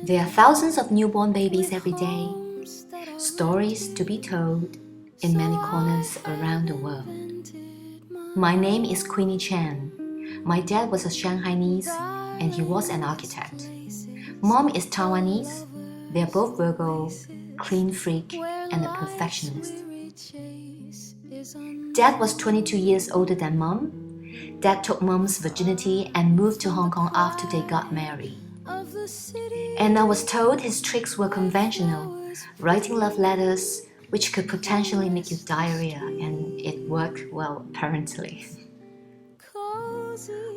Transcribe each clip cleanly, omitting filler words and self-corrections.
There are thousands of newborn babies every day, stories to be told in many corners around the world. My name is Queenie Chan. My dad was a Shanghainese and he was an architect. Mom is Taiwanese. They're both Virgo, clean freak, and a perfectionist. Dad was 22 years older than Mom. Dad took Mom's virginity and moved to Hong Kong after they got married. And I was told his tricks were conventional, writing love letters, which could potentially make you diarrhea, and it worked well, apparently.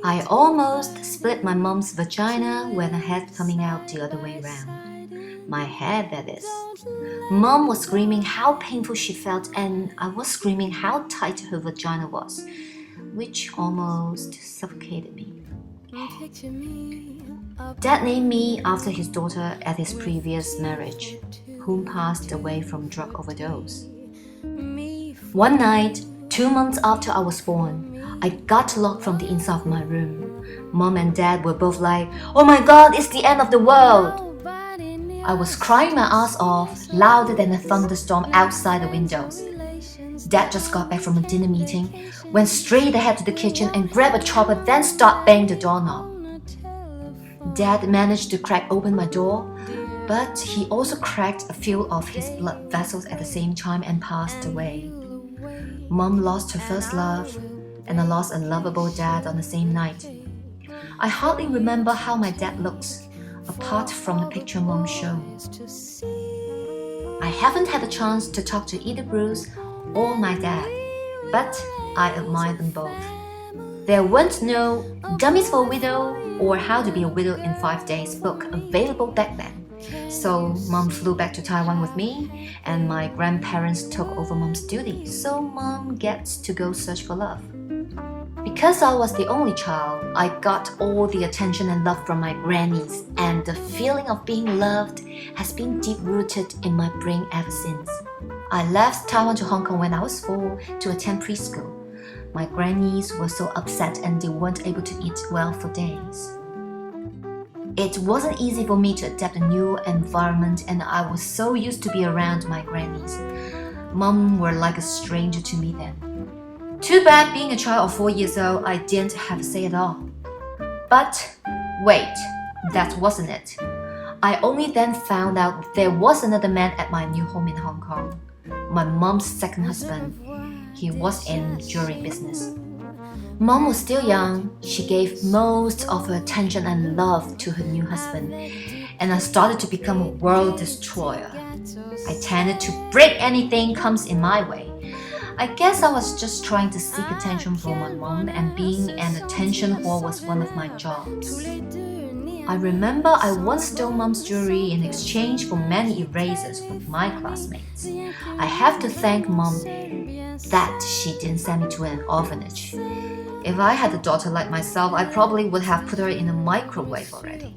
I almost split my mom's vagina when I had coming out the other way around. My head, that is. Mom was screaming how painful she felt, and I was screaming how tight her vagina was, which almost suffocated me. Dad named me after his daughter at his previous marriage, whom passed away from drug overdose. One night, 2 months after I was born, I got locked from the inside of my room. Mom and Dad were both like, "Oh my God, it's the end of the world!" I was crying my ass off, louder than a thunderstorm outside the windows. Dad just got back from a dinner meeting, went straight ahead to the kitchen and grabbed a chopper, then started banging the doorknob. Dad managed to crack open my door, but he also cracked a few of his blood vessels at the same time and passed away. Mom lost her first love, and I lost a lovable dad on the same night. I hardly remember how my dad looked, apart from the picture Mom showed. I haven't had a chance to talk to either Bruce or my dad, but I admire them both. There weren't no Dummies for a Widow or How to Be a Widow in 5 Days book available back then. So Mom flew back to Taiwan with me, and my grandparents took over Mom's duty, so Mom gets to go search for love. Because I was the only child, I got all the attention and love from my grannies, and the feeling of being loved has been deep-rooted in my brain ever since. I left Taiwan to Hong Kong when I was 4 to attend preschool. My grannies were so upset and they weren't able to eat well for days. It wasn't easy for me to adapt a new environment, and I was so used to be around my grannies. Mom were like a stranger to me then. Too bad being a child of 4 years old, I didn't have a say at all. But wait, that wasn't it. I only then found out there was another man at my new home in Hong Kong. My mom's second husband. He was in jewelry business. Mom was still young. She gave most of her attention and love to her new husband, and I started to become a world destroyer. I tended to break anything comes in my way. I guess I was just trying to seek attention from my mom, and being an attention whore was one of my jobs. I remember I once stole Mom's jewelry in exchange for many erasers with my classmates. I have to thank Mom that she didn't send me to an orphanage. If I had a daughter like myself, I probably would have put her in a microwave already.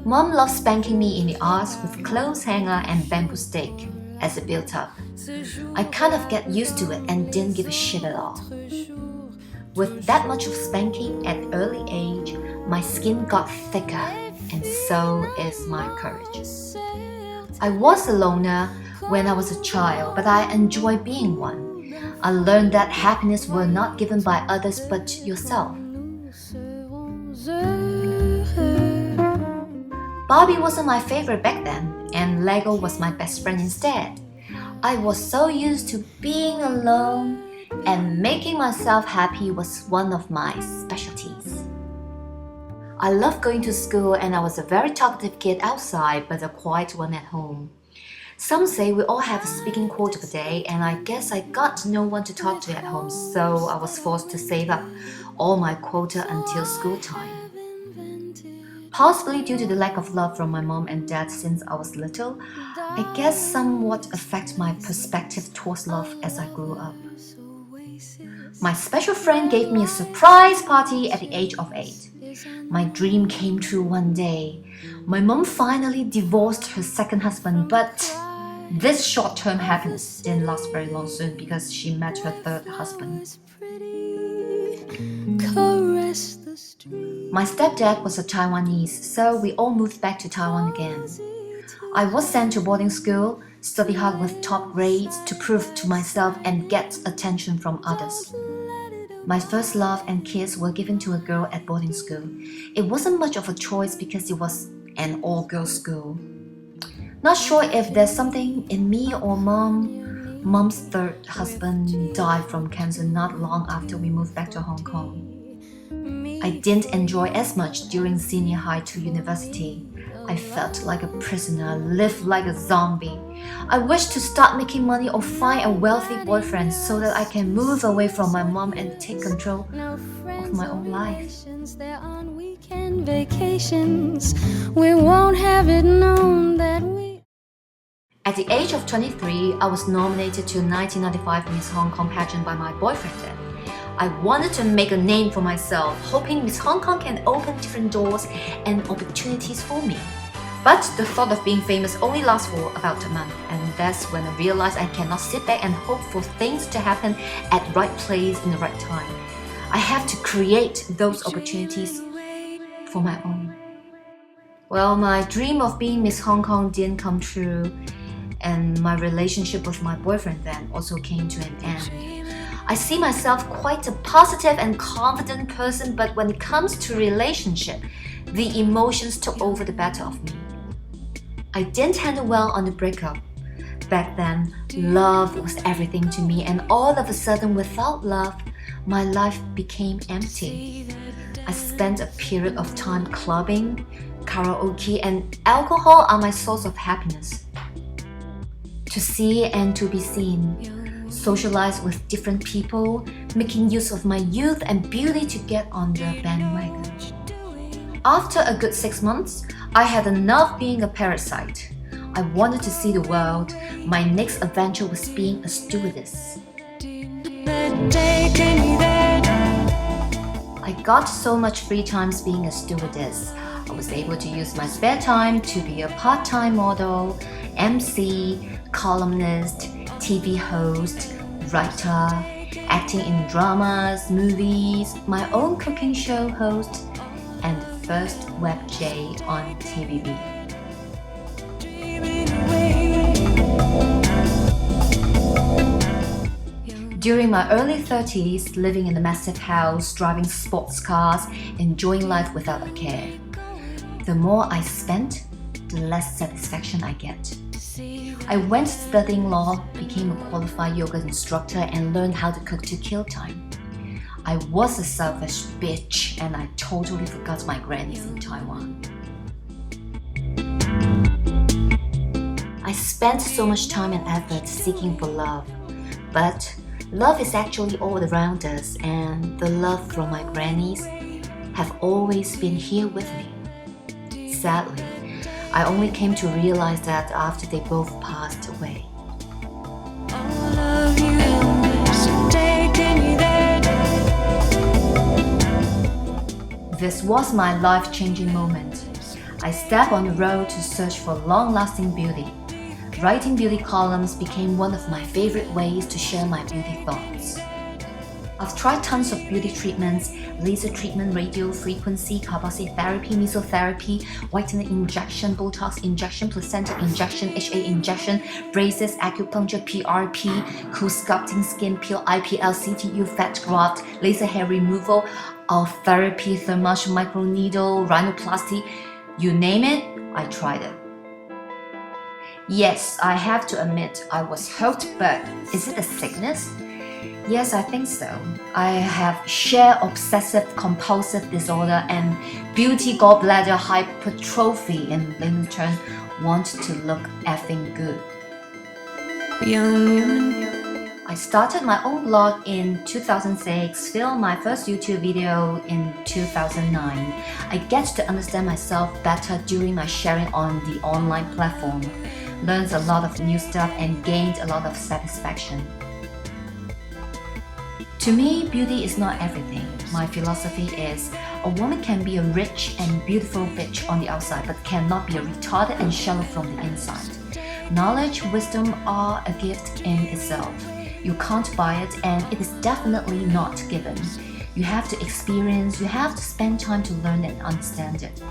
Mom loved spanking me in the arse with clothes hanger and bamboo stick as it built up. I kind of get used to it and didn't give a shit at all. With that much of spanking at early age, my skin got thicker, and so is my courage. I was a loner when I was a child, but I enjoy being one. I learned that happiness were not given by others but yourself. Barbie wasn't my favorite back then, and Lego was my best friend instead. I was so used to being alone, and making myself happy was one of my specialties. I loved going to school, and I was a very talkative kid outside, but a quiet one at home. Some say we all have a speaking quota per day, and I guess I got no one to talk to at home, so I was forced to save up all my quota until school time. Possibly due to the lack of love from my mom and dad since I was little, I guess somewhat affect my perspective towards love as I grew up. My special friend gave me a surprise party at the age of 8. My dream came true one day. My mom finally divorced her second husband, but this short-term happiness didn't last very long soon because she met her third husband. caress the street. My stepdad was a Taiwanese, so we all moved back to Taiwan again. I was sent to boarding school, study hard with top grades to prove to myself and get attention from others. My first love and kiss were given to a girl at boarding school. It wasn't much of a choice because it was an all-girls school. Not sure if there's something in me or Mom's third husband died from cancer not long after we moved back to Hong Kong. I didn't enjoy as much during senior high to university. I felt like a prisoner, lived like a zombie. I wished to start making money or find a wealthy boyfriend so that I can move away from my mom and take control of my own life. They're on weekend vacations. We won't have it known that we... At the age of 23, I was nominated to a 1995 Miss Hong Kong pageant by my boyfriend then. I wanted to make a name for myself, hoping Miss Hong Kong can open different doors and opportunities for me. But the thought of being famous only lasts for about a month, and that's when I realized I cannot sit back and hope for things to happen at the right place in the right time. I have to create those opportunities for my own. Well, my dream of being Miss Hong Kong didn't come true, and my relationship with my boyfriend then also came to an end. I see myself quite a positive and confident person, but when it comes to relationship, the emotions took over the better of me. I didn't handle well on the breakup. Back then, love was everything to me, and all of a sudden, without love, my life became empty. I spent a period of time clubbing, karaoke, and alcohol are my source of happiness. To see and to be seen, socialize with different people, making use of my youth and beauty to get on the bandwagon. After a good 6 months, I had enough being a parasite. I wanted to see the world. My next adventure was being a stewardess. I got so much free time being a stewardess. I was able to use my spare time to be a part-time model, MC, columnist, TV host, writer, acting in dramas, movies, my own cooking show host, and the first web J on TVB. During my early 30s, living in a massive house, driving sports cars, enjoying life without a care. The more I spent, the less satisfaction I get. I went studying law, became a qualified yoga instructor, and learned how to cook to kill time. I was a selfish bitch, and I totally forgot my grannies in Taiwan. I spent so much time and effort seeking for love, but love is actually all around us, and the love from my grannies have always been here with me. Sadly, I only came to realize that after they both passed away. This was my life-changing moment. I stepped on the road to search for long-lasting beauty. Writing beauty columns became one of my favorite ways to share my beauty thoughts. I've tried tons of beauty treatments: laser treatment, radio frequency, carboxy therapy, mesotherapy, whitening injection, Botox injection, placenta injection, HA injection, braces, acupuncture, PRP, cool sculpting, skin peel, IPL, CTU, fat graft, laser hair removal, therapy, thermal microneedle, rhinoplasty. You name it, I tried it. Yes, I have to admit I was hooked, but is it a sickness? Yes, I think so. I have share obsessive compulsive disorder and beauty gallbladder hypertrophy, and in turn want to look effing good. I started my own blog in 2006, filmed my first YouTube video in 2009. I get to understand myself better during my sharing on the online platform, learned a lot of new stuff and gained a lot of satisfaction. To me, beauty is not everything. My philosophy is, a woman can be a rich and beautiful bitch on the outside, but cannot be a retarded and shallow from the inside. Knowledge, wisdom are a gift in itself. You can't buy it, and it is definitely not given. You have to experience, you have to spend time to learn and understand it.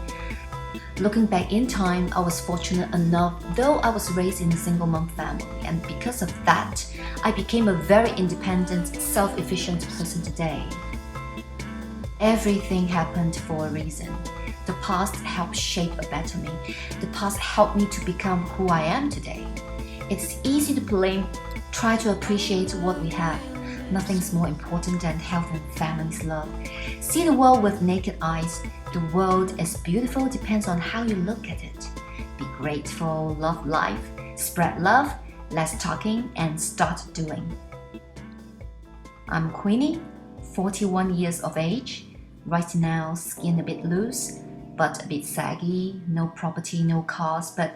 Looking back in time, I was fortunate enough, though I was raised in a single mom family, and because of that, I became a very independent, self-efficient person today. Everything happened for a reason. The past helped shape a better me. The past helped me to become who I am today. It's easy to blame, try to appreciate what we have. Nothing's more important than health and family's love. See the world with naked eyes. The world is beautiful depends on how you look at it. Be grateful, love life, spread love, less talking, and start doing. I'm Queenie, 41 years of age. Right now, skin a bit loose, but a bit saggy, no property, no cars, but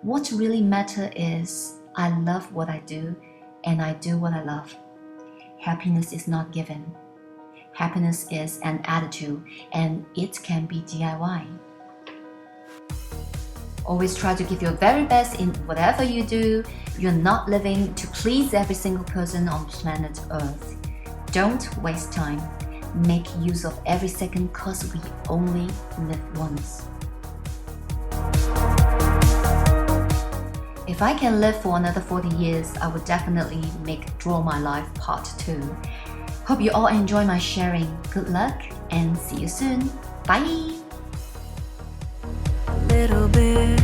what really matters is I love what I do and I do what I love. Happiness is not given. Happiness is an attitude and it can be DIY. Always try to give your very best in whatever you do. You're not living to please every single person on planet Earth. Don't waste time. Make use of every second because we only live once. If I can live for another 40 years, I would definitely make Draw My Life Part 2. Hope you all enjoy my sharing. Good luck and see you soon. Bye! Little bit